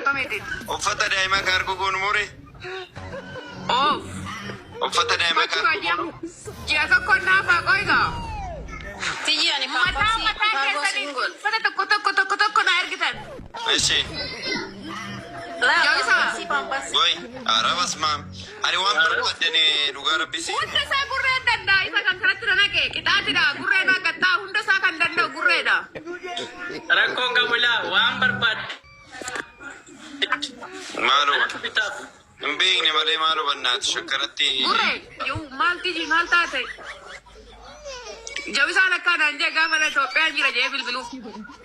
كميتين وفتى دائما كاركو كون موري اوف وفتى دائما كاركو جاء كنا فاقويدا تيجي يعني متى كسنين فتى تكو نايرجتن ماشي لا جويسا سي بامباس بوي أعرف اسمع أنا وان برودني لغة ربيسي وانت سا غريدا دا إذا كان كرتنا نكى كتاتي دا غريدا كتا هندا سا كان دندا غريدا ركون قبلا وان برباد مالو مبيني مالي مالو بنات شكرتي غري يو مالتي جي مالتاتي جويسا نكان أنجي قامنا توقعين جيرا جيبل بلو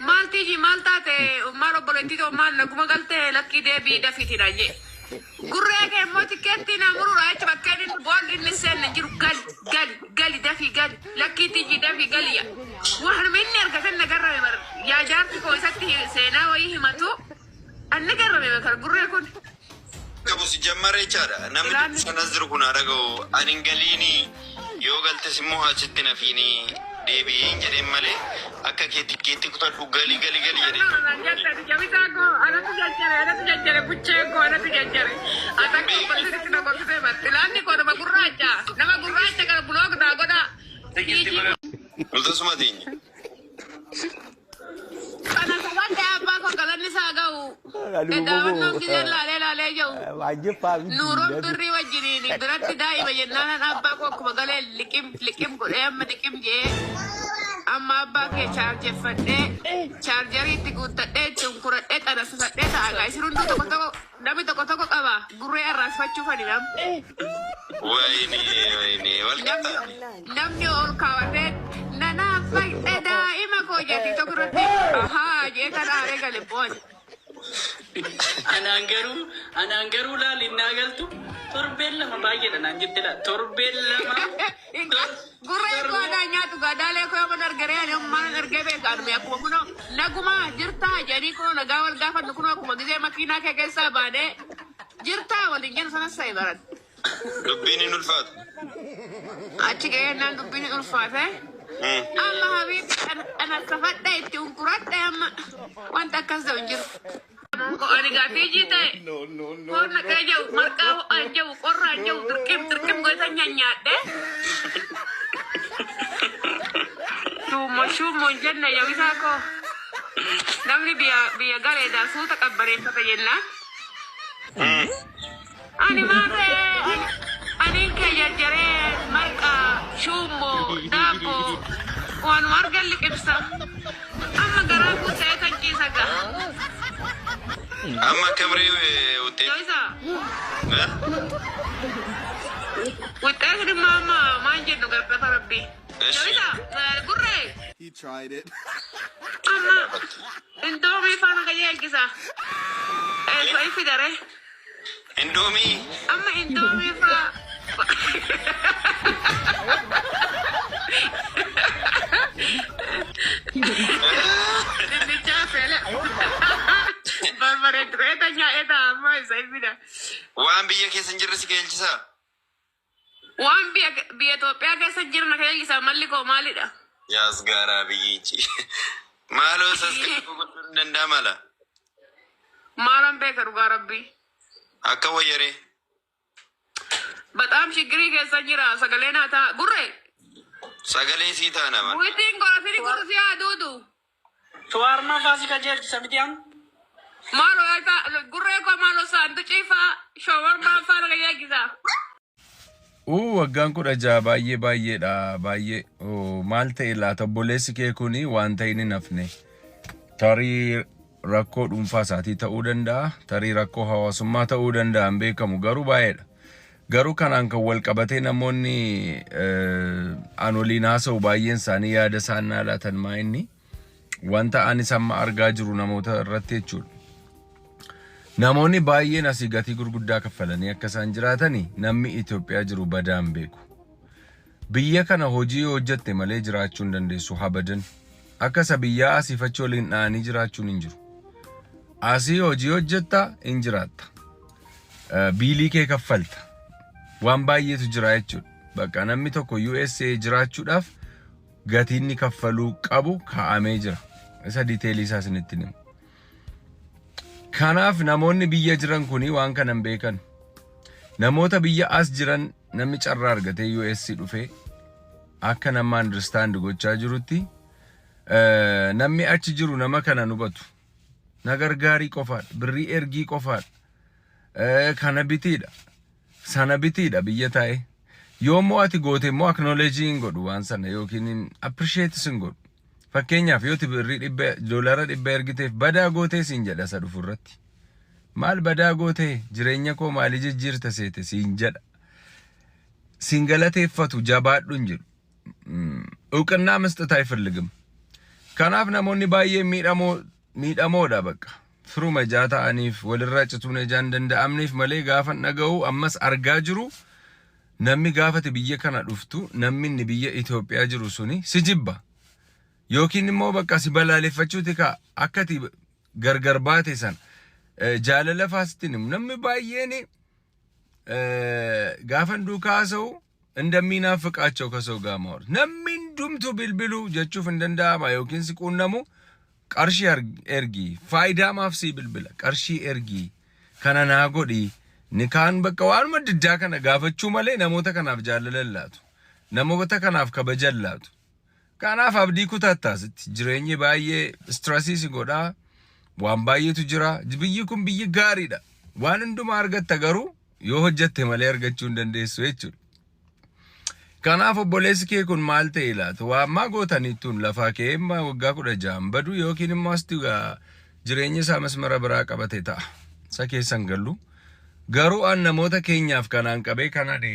مالتي جي مالتاتي مالو بلنتي تو مان نقوم قلتي لكي دي دفيتي نجي غريك موتي كتي نامرو رايت بكين بول النسان نجيرو قالي دافي قالي لكي تيجي دافي قالي واحنا مني ارقتنا قرر مر يا جارتي كويستي سينا ويه ماتو أنا قرر مكر غريكون كابو سجمر يجارا نمد سنزر كنا رجو أنجليني يوغل تسموها ستنا فيني ديبي إنجري مالي أكا كيتي كتر غالي يدي أنا جابيتاكو أنا تجاري بوتشيكو أنا تجاري أتاكو بس كنا بقولي بس لاني كنا بقراجة نما قراجة كنا بلوك داغونا ملتو سماتين أنا سمعت أباكو كلامي ساقو كداون نوم كذا لا جو نورم تري وجريني برات داي بجنانا أباكو كبقال لكيم كلام لكيم جي أما أباكي شارجر فدي شارجري تقول تدي تنكر أنا سوسة تاعي يصيرون تكو نامي تكو أبا غري الراس فتشوفني نام ويني والكتا نامي أول كوارث نانا فايت دائما كوجاتي تكرتي أها جيت أنا أرجع لبون أنا أنجرو لا لناقلتو تربيل ما باجي أنا جبت لا تربيل ما غري كو أنا نياتو غدالة كو يوم نرجع يوم ما نرجع بيكانو يا كومونو نعوما جرتا جاني كو نعاول غافا نكونو كوما جزء ماكينة كيسا بانه جرتا ولينجن سنة سايبرات دبيني نلفات أشياء نان دبيني ألفات الله حبيبي أنا استفدت إتيون كرات أما وأنت كذا ونجر أنا قاعد جيتة كورنا كيجو مركاو أنجو كورنا أنجو تركم قوي تنيا ده شو منجنا يا ويساكو نمني بيا قال إذا صوتك أبرين فتجينا أنا ما أنا كجرجرين مركا شومو دابو وان مرقا اللي كبسة أما قرابو سيتن كيساقا أما كمري وتي جويسا وتأخذ ما نجد نقرب ربي جويسا قرر He tried it. أما انتومي فانا كجيل كيسا شوي في داره اندومي أما انتومي فا وان بيا كيسنجر سكيلجسا وان بيا توبيا كيسنجر نكيلجسا مالكو مالدا يا صغارا بيجي مالو سسكت نندا مالا مالم بيكر ربي akka wayyare በጣም ችግሪ ከሰኝራ ሰገሌና ታ ጉሬ sagalee sii taana man ወይቲን ጎረፊኒ ጉርሲያ ዱዱ شوارما فاسكا جيل سمتيان ማሎ አይታ ጉሬ ኮ ማሎ ሳንዱ ጪፋ ሾወርማ ፋራ ያጊዛ waggaan 16 baay'eedha baay'ee maal ta'e laata obboleessi kee kuni waan ta'in hin hafne tarii rakkoo dhuunfaa isaatii ta'uu danda'a tarii rakkoo hawaasummaa ta'uu danda'a hin beekamu garuu baay'eedha garuu kanaan kan wal qabatee namoonni anoliin haasa'u baay'een isaanii yaada isaan laatan maa inni wanta anis amma argaa jiru namoota irratti jechuudha namoonni baay'een asii gatii gurguddaa kaffalanii akka isaan jiraatanii namni Itoophiyaa jiru badaan beeku biyya kana hojii hojjette malee jiraachuu hin dandeessu habadan akka biyyaa asii fachi waliin dhaanii jiraachuun hin jiru asii hojii hojjetta hin jiraatta biilii kee kaffalta waan baay'eetu jira jechuudha bakka namni tokko USA jiraachuudhaaf gatiin ni kaffaluu qabu kaa'amee jira isa diteelii isaa isinitti himu Kanaaf namoonni biyya jiran kuni waan kanan beekan. Namoota biyya as jiran namni carraa argatee US dhufee akka nama understand gochaa jirutti namni achi jiru nama kana hubatu. Nagargaarii qofaadha, birrii ergii qofaadha. Kana bitiidha. Sana bitiidha biyya taa'e. Yoommoo ati goote immoo acknowledging godhu waan sana yookiin appreciate sin godhu. Fakkeenyaaf yoo birrii $100 ergiteef badaa gootee siin jedha isa dhufu irratti. Maal badaa gootee jireenya koo maali jijjiirta seete siin jedha. Siin galateeffatu jabaadhu hin jiru. Eewqannaa መስጠት አይፈልግም. Kanaaf namoonni baay'ee miidhamoodha bakka. Firuma jaata'aniif walirraa cituun ejaan danda'amniif malee gaafa dhaga'u ammas argaa jiru. Namni gaafate biyya kana dhuftu namni inni biyya Itoophiyaa jiru suni si jibba. Yookiin immoo bakka si balaaleffachuuti ka akkati gargar baate san jaalala faastiin namni baay'een gaafa duukaasa'u እንደሚናፍቃቸው ከሰው ጋር ማውራት namni hundumtu bilbilu jechuuf hin danda'ama yookiin si quunnamu qarshii ergi faayidaamaaf si bilbila qarshii ergi kana naa godhi ni kaan bakka waanuma diddaa kana gaafachuu malee namoota kanaaf jaalala laatu namoota kanaaf kabaja laatu kanaaf abdii kutattaasitti jireenyi baay'ee stressii si godhaa waan baay'eetu jira biyyi kun biyyi gaariidha waan hundumaa argatta garuu yoo hojjette malee argachuu hin dandeessu jechuudha. Kanaaf obboleessi kee kun maal ta'e laata waa ammaa gootaniittuun lafaa kee immoo waggaa 16 badu yookiin immoo asti jireenya isaa masmara biraa qabate ta'a isa keessan gallu garuu an namoota keenyaaf kanaan qabee kanaan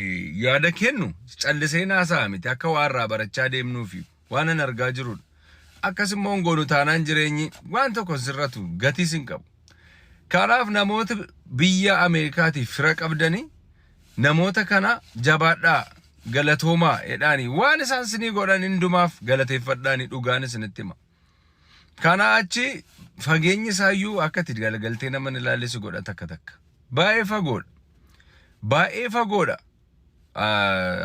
yaada kennu callisee naasaa miti akka waarraa barachaa deemnuufi waan an argaa jirudha. Akkasimmoo ngoonu taanaan jireenyi waan tokko sirratu gatii sin qabu. Kanaaf namoota biyya Ameerikaatiif fira qabdanii namoota kana jabaadhaa galatoomaa edhaanii waan isaan sinii godhan hundumaaf galateeffadhaanii dhugaan isinitti hima. Kana achi fageenyi isaayyuu akkati galagaltee nama ilaallisu godha takka takka. Baay'ee fagoodha. Baay'ee fagoodha.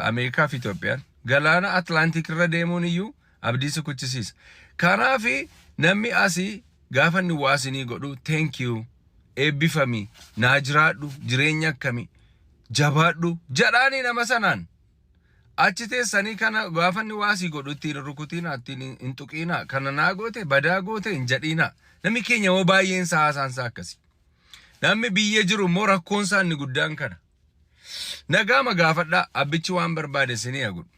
Ameerikaa fi Itoophiyaan galaana Atlaantik irra deemuun iyyuu abdii si kuchisiisa. Kanaaf namni asii gaafa inni waa sinii godhu thank you eebbifami naa jiraadhu jireenya akkamii jabaadhu jedhaanii nama sanaan. Achi teessanii kana gaafa inni waasii godhu ittiin rukutiin ittiin hin tuqiina kana naa goote badaa goote hin jedhiina namni keenya hoo baay'een saasaansaa akkasi namni biyya jiru immoo rakkoon isaa inni guddaan kana nagaama gaafadhaa abbichi waan barbaade sinii agudu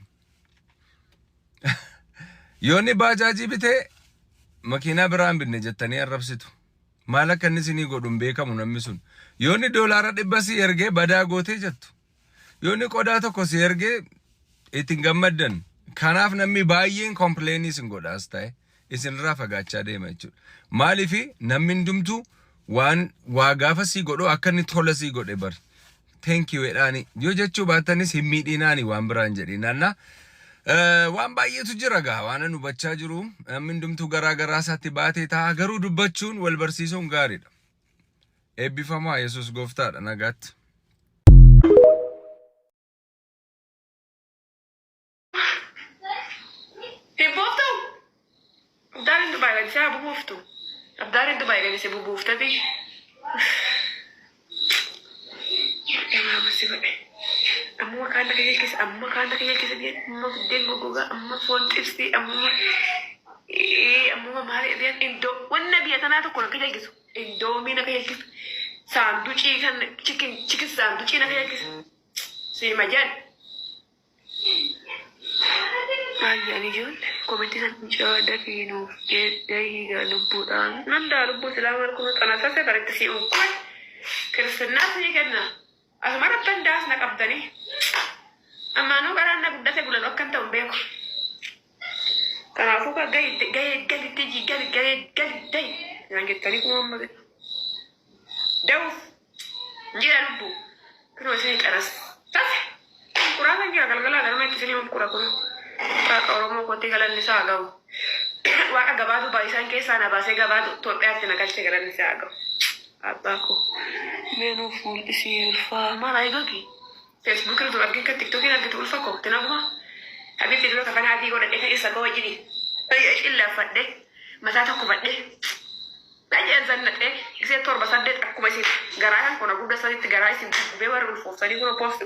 yoonni baajaajii bitee makiinaa biraan binne jettanii arrabsitu maal akka inni sinii godhu hin beekamu namni sun yoonni $100 si ergee badaa gootee jettu yoonni qodaa tokko si ergee itin gammaddan kanaaf namni baay'een complainii sin godhaas ta'e isinirraa fagaachaa deema jechuudha. Maaliif namni hundumtu waan waa gaafa si godhu akka inni tola si godhe bar thank you edhaani yoo jechuu baattanis hin miidhinaani waan biraan jedhinaanna waan baay'eetu jira gaa waan nu bachaa jiru namni hundumtu garaa garaa isaatti baatee ta'a garuu dubbachuun wal barsiisuun gaariidha. Eebbifamaa Yesuus gooftaadha nagaatti. Abdaan Dubai lagi saya bubuuftu. Abdaan Dubai lagi saya bubuuftati. Emang masih kok. Amma kan nak kaya kisah dia. Amma den goga, amma phone tipsi, amma mahal dia Indo. Wanna biya tanah tu kurang kaya kisu. Indomie nak kaya kisu. Sanduchi kan chicken sanduchi nak kaya kisu. Si majan. Ayani jun, komentisan jawada kinu, jadi galu budan. Nanda lubu selama aku tanah saya balik si ukun. Kerana sih kena. Asmara pendas nak abdani. Amanu karena nak udah saya bulan akan tahu beko. Karena aku kan gaya day. Yang kita ni kumam bagai. Daus. Jika lubu. Kerana saya keras. Tapi kurang lagi agak-agak ada macam sini kurang. Kaka Oromoo kooti galanni isaa gahu. Waaqa gabaatu baay'isaan keessaa na baasee gabaatu Itoophiyaatti na galchee galanni isaa gahu. Abbaa koo meenuu fuulli isii ulfaa maal ayigogi. Facebook irratti argin kan TikTok argitu ulfa koo tinaguma. Habiibti dura kafana adii godhadhee kan isa goo wajjini. Cillaa fadhee mataa tokko fadhee. Lagi zannate gisee torba saddeet akkuma isin garaa kan kuna gudda sadiitti garaa isin gubee warri ulfooftanii kun posti